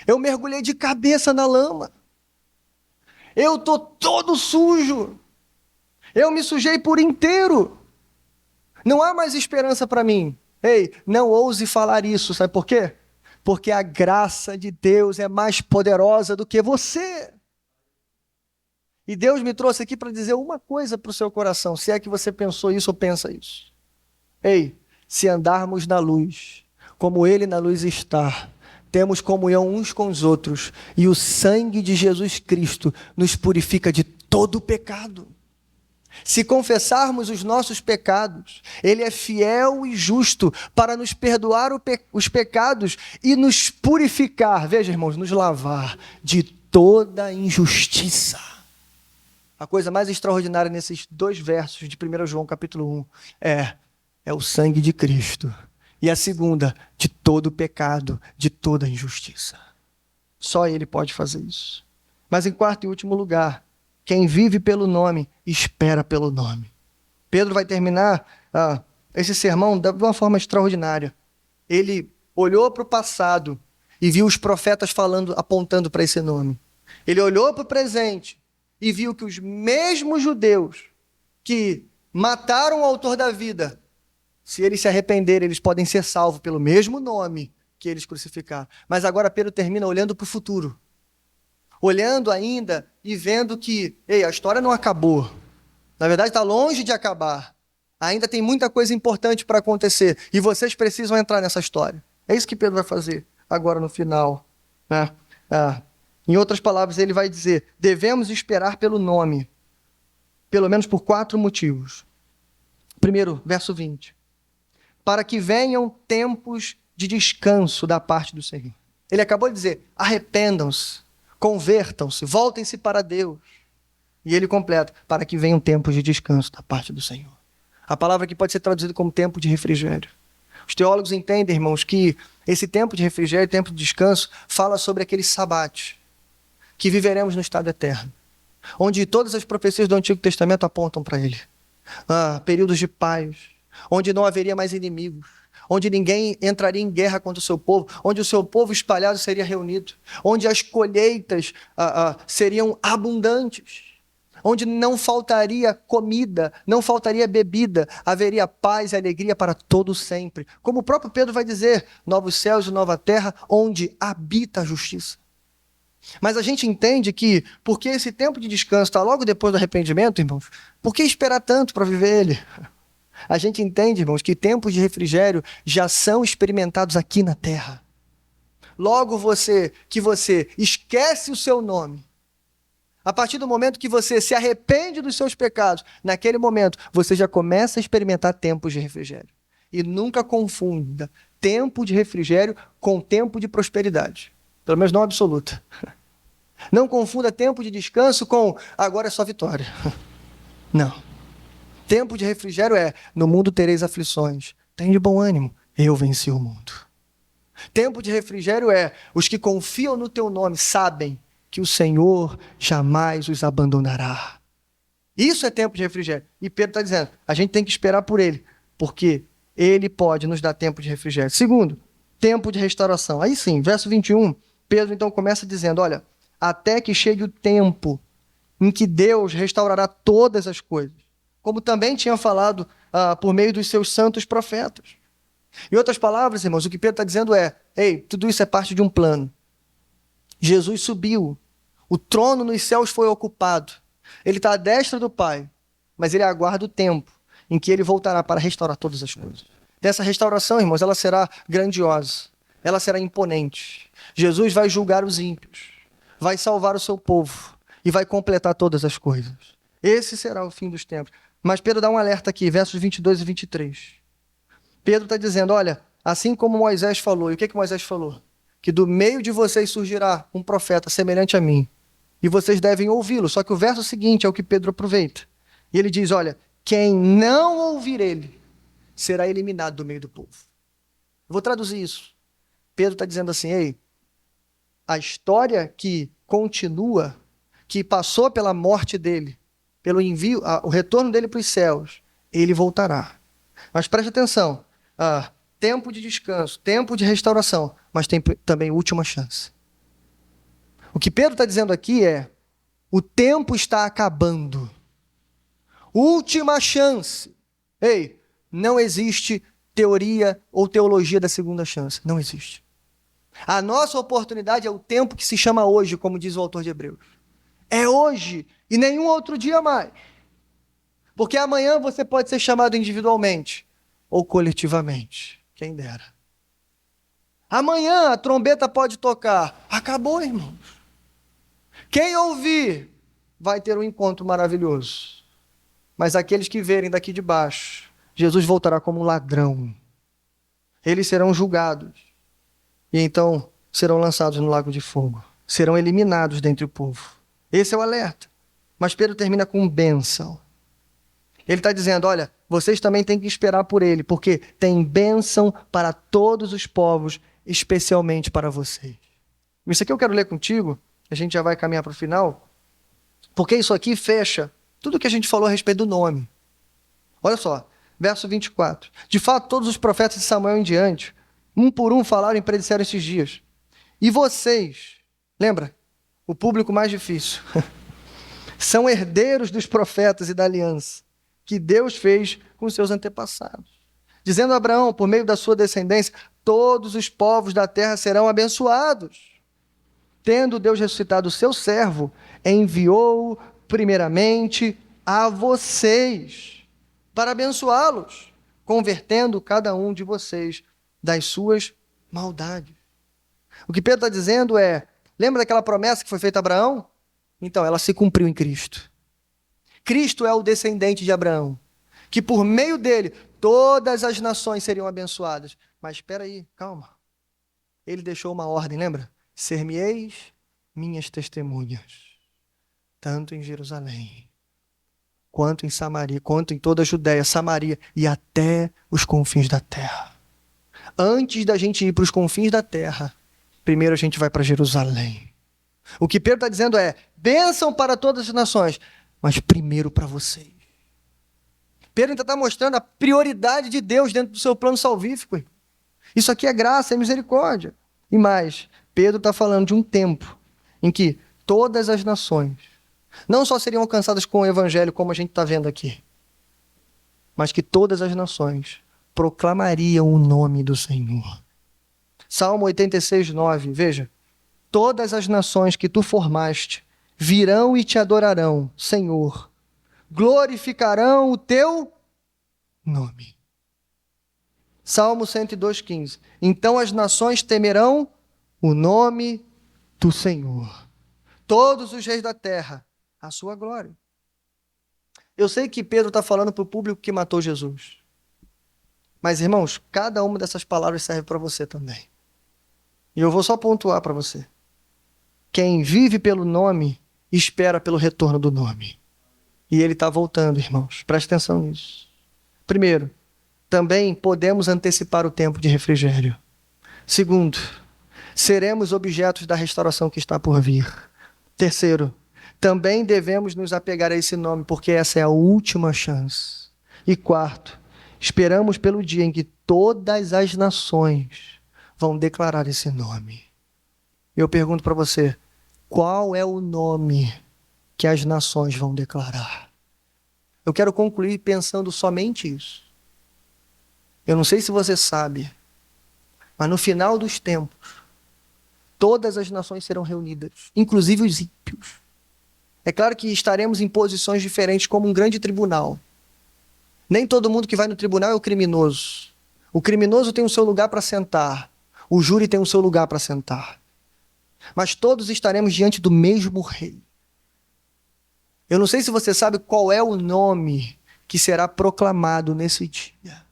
Eu mergulhei de cabeça na lama. Eu estou todo sujo. Eu me sujei por inteiro. Não há mais esperança para mim. Ei, não ouse falar isso. Sabe por quê? Porque a graça de Deus é mais poderosa do que você. E Deus me trouxe aqui para dizer uma coisa para o seu coração, se é que você pensou isso ou pensa isso. Ei, se andarmos na luz, como Ele na luz está, temos comunhão uns com os outros, e o sangue de Jesus Cristo nos purifica de todo pecado. Se confessarmos os nossos pecados, Ele é fiel e justo para nos perdoar os pecados e nos purificar, veja, irmãos, nos lavar de toda injustiça. A coisa mais extraordinária nesses 2 versos de 1 João capítulo 1 é o sangue de Cristo. E a segunda, de todo pecado, de toda injustiça. Só Ele pode fazer isso. Mas em quarto e último lugar, quem vive pelo nome, espera pelo nome. Pedro vai terminar esse sermão de uma forma extraordinária. Ele olhou para o passado e viu os profetas falando, apontando para esse nome. Ele olhou para o presente e viu que os mesmos judeus que mataram o autor da vida, se eles se arrependerem, eles podem ser salvos pelo mesmo nome que eles crucificaram. Mas agora Pedro termina olhando para o futuro. Olhando ainda e vendo que, a história não acabou. Na verdade, está longe de acabar. Ainda tem muita coisa importante para acontecer. E vocês precisam entrar nessa história. É isso que Pedro vai fazer agora no final. Né? Em outras palavras, ele vai dizer, devemos esperar pelo nome. Pelo menos por 4 motivos. Primeiro, verso 20. Para que venham tempos de descanso da parte do Senhor. Ele acabou de dizer, arrependam-se. Convertam-se, voltem-se para Deus. E ele completa, para que venham tempos de descanso da parte do Senhor. A palavra aqui pode ser traduzida como tempo de refrigério. Os teólogos entendem, irmãos, que esse tempo de refrigério, tempo de descanso, fala sobre aquele sabate que viveremos no estado eterno, onde todas as profecias do Antigo Testamento apontam para ele. Períodos de paz, onde não haveria mais inimigos, onde ninguém entraria em guerra contra o seu povo, onde o seu povo espalhado seria reunido, onde as colheitas seriam abundantes, onde não faltaria comida, não faltaria bebida, haveria paz e alegria para todo sempre. Como o próprio Pedro vai dizer, novos céus e nova terra, onde habita a justiça. Mas a gente entende que, porque esse tempo de descanso está logo depois do arrependimento, irmãos, por que esperar tanto para viver ele? A gente entende, irmãos, que tempos de refrigério já são experimentados aqui na terra. Logo que você esquece o seu nome, a partir do momento que você se arrepende dos seus pecados, naquele momento você já começa a experimentar tempos de refrigério. E nunca confunda tempo de refrigério com tempo de prosperidade. Pelo menos não absoluta. Não confunda tempo de descanso com agora é só vitória. Não. Tempo de refrigério no mundo tereis aflições. Tem de bom ânimo, eu venci o mundo. Tempo de refrigério os que confiam no teu nome sabem que o Senhor jamais os abandonará. Isso é tempo de refrigério. E Pedro está dizendo, a gente tem que esperar por ele, porque ele pode nos dar tempo de refrigério. Segundo, tempo de restauração. Aí sim, verso 21, Pedro então começa dizendo, olha, até que chegue o tempo em que Deus restaurará todas as coisas, como também tinha falado por meio dos seus santos profetas. Em outras palavras, irmãos, o que Pedro está dizendo tudo isso é parte de um plano. Jesus subiu, o trono nos céus foi ocupado, ele está à destra do Pai, mas ele aguarda o tempo em que ele voltará para restaurar todas as coisas. Dessa restauração, irmãos, ela será grandiosa, ela será imponente. Jesus vai julgar os ímpios, vai salvar o seu povo e vai completar todas as coisas. Esse será o fim dos tempos. Mas Pedro dá um alerta aqui, versos 22 e 23. Pedro está dizendo, olha, assim como Moisés falou, e o que Moisés falou? que do meio de vocês surgirá um profeta semelhante a mim, e vocês devem ouvi-lo. Só que o verso seguinte é o que Pedro aproveita. E ele diz, olha, quem não ouvir ele será eliminado do meio do povo. Eu vou traduzir isso. Pedro está dizendo assim, ei, a história que continua, que passou pela morte dele, pelo envio, o retorno dele para os céus, ele voltará. Mas preste atenção, tempo de descanso, tempo de restauração, mas tem também última chance. O que Pedro está dizendo aqui é, o tempo está acabando. Última chance. Ei, não existe teoria ou teologia da segunda chance. Não existe. A nossa oportunidade é o tempo que se chama hoje, como diz o autor de Hebreus. É hoje e nenhum outro dia mais. Porque amanhã você pode ser chamado individualmente ou coletivamente. Quem dera. Amanhã a trombeta pode tocar. Acabou, irmãos. Quem ouvir vai ter um encontro maravilhoso. Mas aqueles que verem daqui de baixo, Jesus voltará como um ladrão. Eles serão julgados. E então serão lançados no lago de fogo. Serão eliminados dentre o povo. Esse é o alerta. Mas Pedro termina com bênção. Ele está dizendo, olha, vocês também têm que esperar por ele, porque tem bênção para todos os povos, especialmente para vocês. Isso aqui eu quero ler contigo, a gente já vai caminhar para o final, porque isso aqui fecha tudo que a gente falou a respeito do nome. Olha só, verso 24. De fato, todos os profetas de Samuel em diante, um por um falaram e predisseram esses dias. E vocês, lembra? O público mais difícil. São herdeiros dos profetas e da aliança que Deus fez com seus antepassados. Dizendo a Abraão, por meio da sua descendência, todos os povos da terra serão abençoados. Tendo Deus ressuscitado o seu servo, enviou primeiramente a vocês para abençoá-los, convertendo cada um de vocês das suas maldades. O que Pedro está dizendo é, lembra daquela promessa que foi feita a Abraão? Então, ela se cumpriu em Cristo. Cristo é o descendente de Abraão, que por meio dele todas as nações seriam abençoadas. Mas espera aí, calma. Ele deixou uma ordem, lembra? Ser-me-eis minhas testemunhas, tanto em Jerusalém, quanto em Samaria, quanto em toda a Judéia, Samaria e até os confins da terra. Antes da gente ir para os confins da terra, primeiro a gente vai para Jerusalém. O que Pedro está dizendo é, bênção para todas as nações, mas primeiro para vocês. Pedro ainda está mostrando a prioridade de Deus dentro do seu plano salvífico. Isso aqui é graça, é misericórdia. E mais, Pedro está falando de um tempo em que todas as nações não só seriam alcançadas com o evangelho, como a gente está vendo aqui, mas que todas as nações proclamariam o nome do Senhor. Salmo 86, 9, veja. Todas as nações que tu formaste virão e te adorarão, Senhor. Glorificarão o teu nome. Salmo 102, 15. Então as nações temerão o nome do Senhor. Todos os reis da terra, a sua glória. Eu sei que Pedro está falando para o público que matou Jesus. Mas, irmãos, cada uma dessas palavras serve para você também. E eu vou só pontuar para você. Quem vive pelo nome, espera pelo retorno do nome. E ele está voltando, irmãos. Preste atenção nisso. Primeiro, também podemos antecipar o tempo de refrigério. Segundo, seremos objetos da restauração que está por vir. Terceiro, também devemos nos apegar a esse nome, porque essa é a última chance. E quarto, esperamos pelo dia em que todas as nações vão declarar esse nome. Eu pergunto para você, qual é o nome que as nações vão declarar? Eu quero concluir pensando somente isso. Eu não sei se você sabe, mas no final dos tempos, todas as nações serão reunidas, inclusive os ímpios. É claro que estaremos em posições diferentes como um grande tribunal. Nem todo mundo que vai no tribunal é o criminoso. O criminoso tem o seu lugar para sentar. O júri tem o seu lugar para sentar. Mas todos estaremos diante do mesmo rei. Eu não sei se você sabe qual é o nome que será proclamado nesse dia.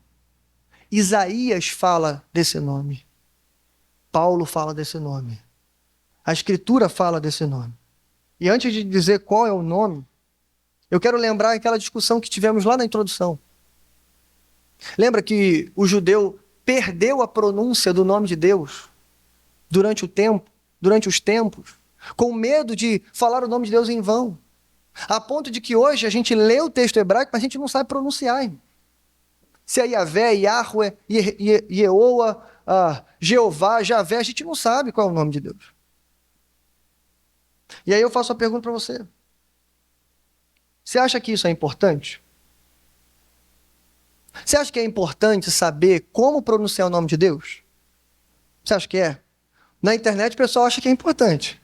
Isaías fala desse nome. Paulo fala desse nome. A Escritura fala desse nome. E antes de dizer qual é o nome, eu quero lembrar aquela discussão que tivemos lá na introdução. Lembra que o judeu perdeu a pronúncia do nome de Deus durante os tempos, com medo de falar o nome de Deus em vão. A ponto de que hoje a gente lê o texto hebraico, mas a gente não sabe pronunciar, irmão. Se é Yahvé, Yahweh, Yehoa, Jeová, Javé, a gente não sabe qual é o nome de Deus. E aí eu faço a pergunta para você. Você acha que isso é importante? Você acha que é importante saber como pronunciar o nome de Deus? Você acha que é? Na internet o pessoal acha que é importante.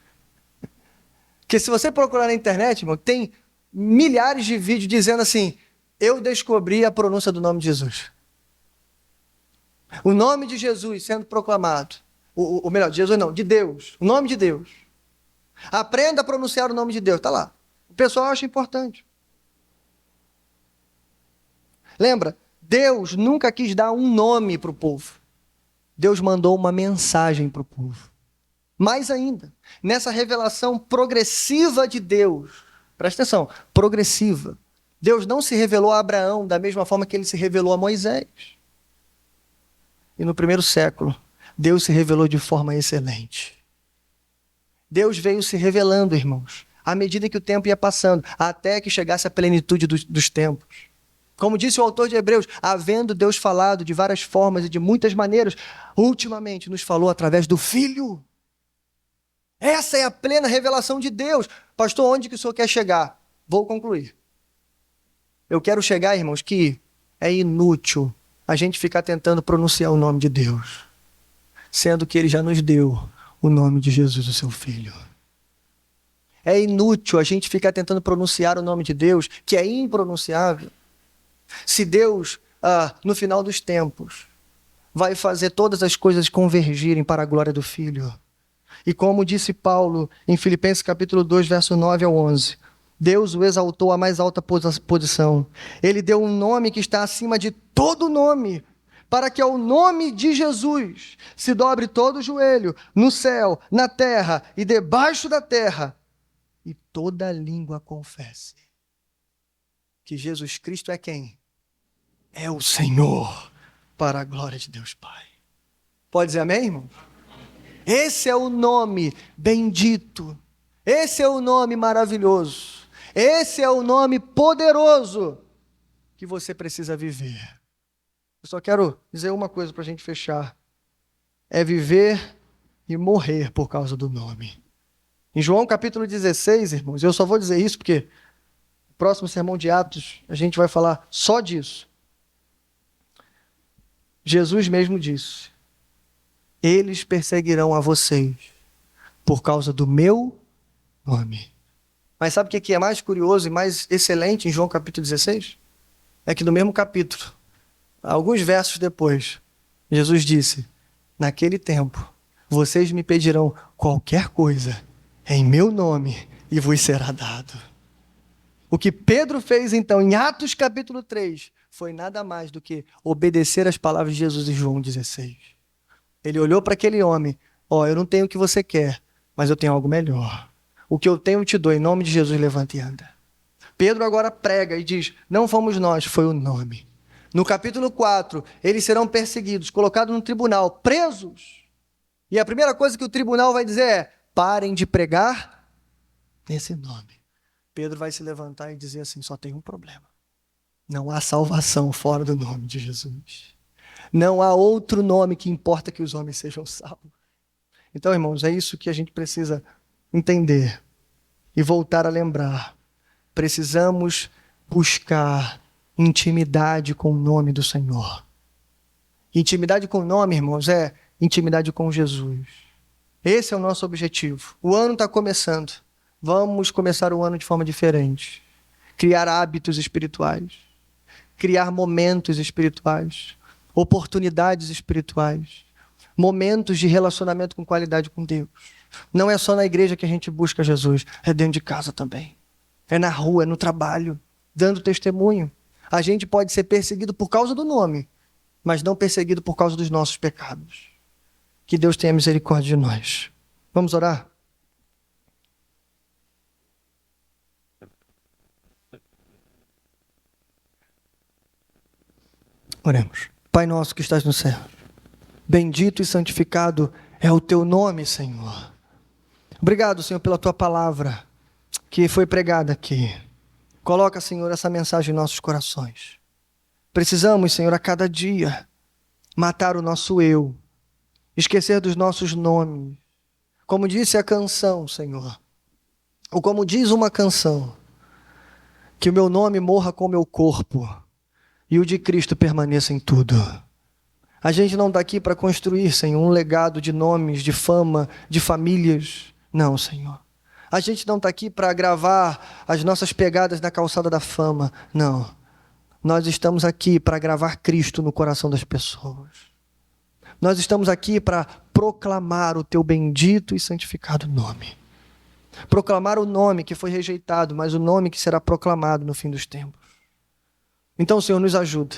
Porque se você procurar na internet, irmão, tem milhares de vídeos dizendo assim: eu descobri a pronúncia do nome de Jesus. O nome de Jesus sendo proclamado. Ou melhor, de Jesus não, de Deus. O nome de Deus. Aprenda a pronunciar o nome de Deus. Está lá. O pessoal acha importante. Lembra? Deus nunca quis dar um nome para o povo. Deus mandou uma mensagem para o povo. Mais ainda, nessa revelação progressiva de Deus, presta atenção, progressiva. Deus não se revelou a Abraão da mesma forma que ele se revelou a Moisés. E no primeiro século, Deus se revelou de forma excelente. Deus veio se revelando, irmãos, à medida que o tempo ia passando, até que chegasse a plenitude dos tempos. Como disse o autor de Hebreus, havendo Deus falado de várias formas e de muitas maneiras, ultimamente nos falou através do Filho. Essa é a plena revelação de Deus. Pastor, onde que o senhor quer chegar? Vou concluir. Eu quero chegar, irmãos, que é inútil a gente ficar tentando pronunciar o nome de Deus, sendo que Ele já nos deu o nome de Jesus, o seu Filho. É inútil a gente ficar tentando pronunciar o nome de Deus, que é impronunciável, se Deus, no final dos tempos, vai fazer todas as coisas convergirem para a glória do Filho. E como disse Paulo em Filipenses capítulo 2, verso 9 ao 11, Deus o exaltou à mais alta posição. Ele deu um nome que está acima de todo nome, para que ao nome de Jesus se dobre todo o joelho, no céu, na terra e debaixo da terra, e toda língua confesse que Jesus Cristo é quem? É o Senhor, para a glória de Deus Pai. Pode dizer amém, irmão? Esse é o nome bendito. Esse é o nome maravilhoso. Esse é o nome poderoso que você precisa viver. Eu só quero dizer uma coisa para a gente fechar. É viver e morrer por causa do nome. Em João capítulo 16, irmãos, eu só vou dizer isso porque no próximo sermão de Atos a gente vai falar só disso. Jesus mesmo disse: eles perseguirão a vocês por causa do meu nome. Mas sabe o que é mais curioso e mais excelente em João capítulo 16? É que no mesmo capítulo, alguns versos depois, Jesus disse: naquele tempo, vocês me pedirão qualquer coisa em meu nome e vos será dado. O que Pedro fez então em Atos capítulo 3 foi nada mais do que obedecer às palavras de Jesus em João 16. Ele olhou para aquele homem: eu não tenho o que você quer, mas eu tenho algo melhor. O que eu tenho eu te dou, em nome de Jesus, levanta e anda. Pedro agora prega e diz: não fomos nós, foi o nome. No capítulo 4, eles serão perseguidos, colocados no tribunal, presos. E a primeira coisa que o tribunal vai dizer é: parem de pregar nesse nome. Pedro vai se levantar e dizer assim: só tem um problema. Não há salvação fora do nome de Jesus. Não há outro nome que importa que os homens sejam salvos. Então, irmãos, é isso que a gente precisa entender e voltar a lembrar. Precisamos buscar intimidade com o nome do Senhor. Intimidade com o nome, irmãos, é intimidade com Jesus. Esse é o nosso objetivo. O ano está começando. Vamos começar o ano de forma diferente. Criar hábitos espirituais. Criar momentos espirituais. Oportunidades espirituais. Momentos de relacionamento com qualidade com Deus. Não é só na igreja que a gente busca Jesus, é dentro de casa também. É na rua, é no trabalho, dando testemunho. A gente pode ser perseguido por causa do nome, mas não perseguido por causa dos nossos pecados. Que Deus tenha misericórdia de nós. Vamos orar? Oremos. Pai nosso que estás no céu, bendito e santificado é o teu nome, Senhor. Obrigado, Senhor, pela tua palavra que foi pregada aqui. Coloca, Senhor, essa mensagem em nossos corações. Precisamos, Senhor, a cada dia matar o nosso eu, esquecer dos nossos nomes. Como disse a canção, Senhor, ou como diz uma canção, que o meu nome morra com o meu corpo e o de Cristo permaneça em tudo. A gente não está aqui para construir, Senhor, um legado de nomes, de fama, de famílias. Não, Senhor. A gente não está aqui para gravar as nossas pegadas na calçada da fama. Não. Nós estamos aqui para gravar Cristo no coração das pessoas. Nós estamos aqui para proclamar o teu bendito e santificado nome. Proclamar o nome que foi rejeitado, mas o nome que será proclamado no fim dos tempos. Então, Senhor, nos ajuda.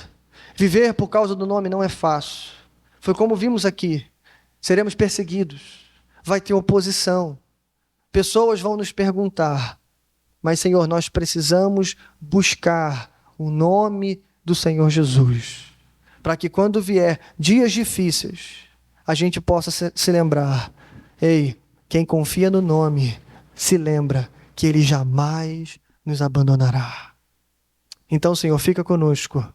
Viver por causa do nome não é fácil. Foi como vimos aqui. Seremos perseguidos. Vai ter oposição. Pessoas vão nos perguntar. Mas, Senhor, nós precisamos buscar o nome do Senhor Jesus. Para que quando vier dias difíceis, a gente possa se lembrar. Ei, quem confia no nome, se lembra que Ele jamais nos abandonará. Então, Senhor, fica conosco.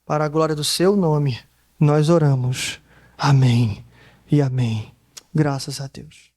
Para a glória do seu nome, nós oramos. Amém e amém. Graças a Deus.